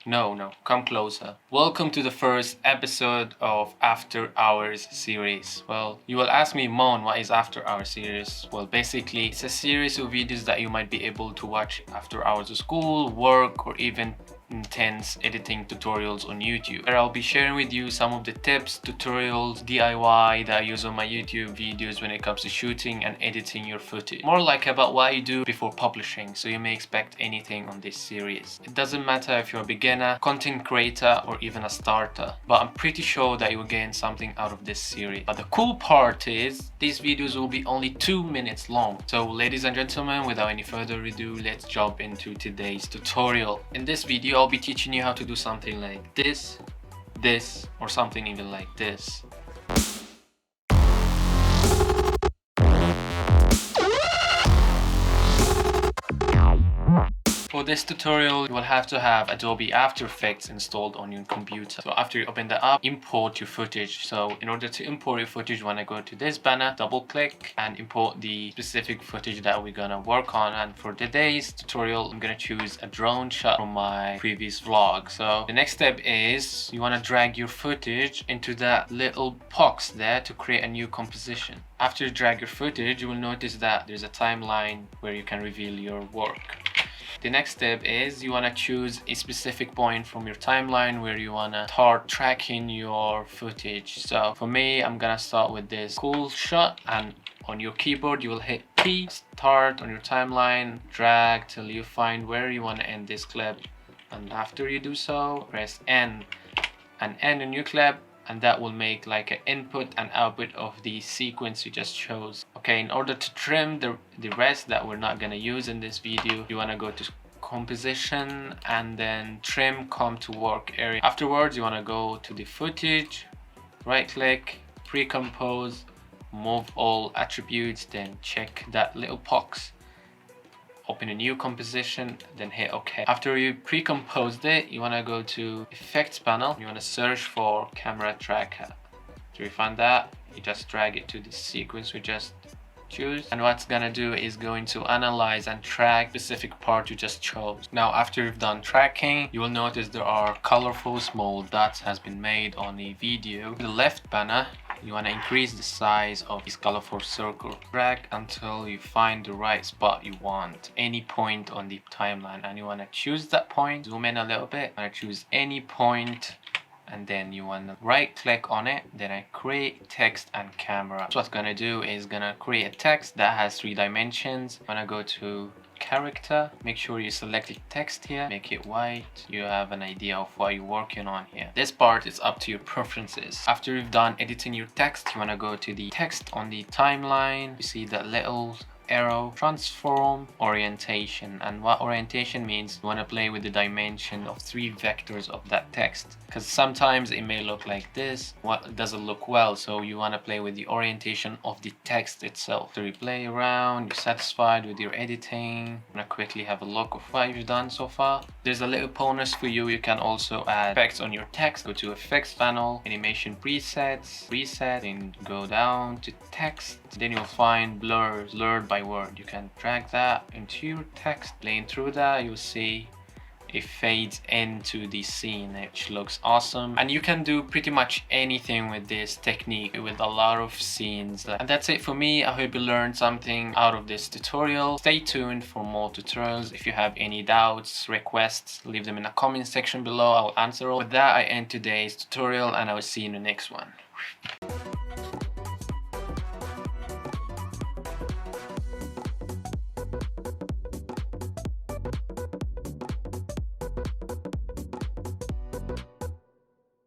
No, come closer. Welcome to the first episode of After Hours series. Well, you will ask me, Mon, what is After Hours series? Well, basically, it's a series of videos that you might be able to watch after hours of school, work, or even intense editing tutorials on YouTube, where I'll be sharing with you some of the tips, tutorials, DIY that I use on my YouTube videos when it comes to shooting and editing your footage. More like about what you do before publishing, so you may expect anything on this series. It doesn't matter if you're a beginner, content creator, or even a starter, but I'm pretty sure that you will gain something out of this series. But the cool part is these videos will be only 2 minutes long. So ladies and gentlemen, without any further ado, let's jump into today's tutorial. In this video, I'll be teaching you how to do something like this, or something even like this. For this tutorial, you will have to have Adobe After Effects installed on your computer. So after you open the app, import your footage. So in order to import your footage, you want to go to this banner, double click, and import the specific footage that we're gonna work on. And for today's tutorial, I'm gonna choose a drone shot from my previous vlog. So the next step is you want to drag your footage into that little box there to create a new composition. After you drag your footage, you will notice that there's a timeline where you can reveal your work. The next step is you want to choose a specific point from your timeline where you want to start tracking your footage. So for me, I'm gonna start with this cool shot, and on your keyboard you will hit P, start on your timeline, drag till you find where you want to end this clip, and after you do so, press N and end a new clip, and that will make like an input and output of the sequence you just chose. Okay, in order to trim the rest that we're not gonna use in this video, you want to go to composition and then trim, come to work area. Afterwards, you want to go to the footage, right click, pre-compose, move all attributes, then check that little box, open a new composition, then hit OK. After you pre-composed it, you want to go to Effects panel. You want to search for camera tracker. After you find that, you just drag it to the sequence we just choose, and what's gonna do is going to analyze and track specific part you just chose. Now after you've done tracking, you will notice there are colorful small dots has been made on the video. In the left banner, you want to increase the size of this colorful circle. Drag until you find the right spot you want, any point on the timeline, and you want to choose that point. Zoom in a little bit, and choose any point, and then you want to right click on it, then I create text and camera. So what's gonna do is gonna create a text that has 3 dimensions. I'm gonna go to character, make sure you select the text here, make it white. You have an idea of what you're working on here. This part is up to your preferences. After you've done editing your text, you want to go to the text on the timeline. You see that little arrow, transform orientation, and what orientation means, you want to play with the dimension of 3 vectors of that text, because sometimes it may look like this, what doesn't look well, so you want to play with the orientation of the text itself. So you play around, you're satisfied with your editing. I'm gonna quickly have a look of what you've done so far. There's a little bonus for you. You can also add effects on your text. Go to Effects panel, Animation Presets, Reset, then go down to Text. Then you'll find blurs, blurred by word. You can drag that into your text. Playing through that, you'll see it fades into the scene, which looks awesome. And you can do pretty much anything with this technique with a lot of scenes. And that's it for me. I hope you learned something out of this tutorial. Stay tuned for more tutorials. If you have any doubts, requests, leave them in the comment section below. I'll answer all. With that, I end today's tutorial, and I will see you in the next one.